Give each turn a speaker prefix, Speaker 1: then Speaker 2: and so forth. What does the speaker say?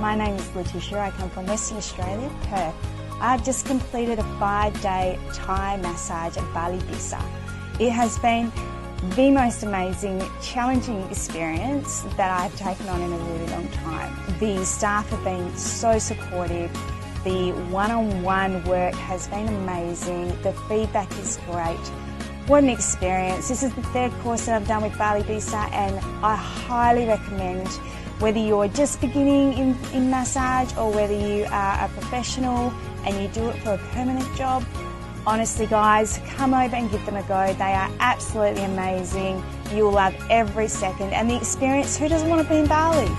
Speaker 1: My name is Letitia. I come from Western Australia, Perth. I've just completed a 5-day Thai massage at Bali BISA. It has been the most amazing, challenging experience that I've taken on in a really long time. The staff have been so supportive. The one-on-one work has been amazing. The feedback is great. What an experience. This is the 3rd course that I've done with Bali BISA, and I highly recommend, whether you're just beginning in massage or whether you are a professional and you do it for a permanent job. Honestly guys, come over and give them a go. They are absolutely amazing. You'll love every second, and the experience, who doesn't want to be in Bali?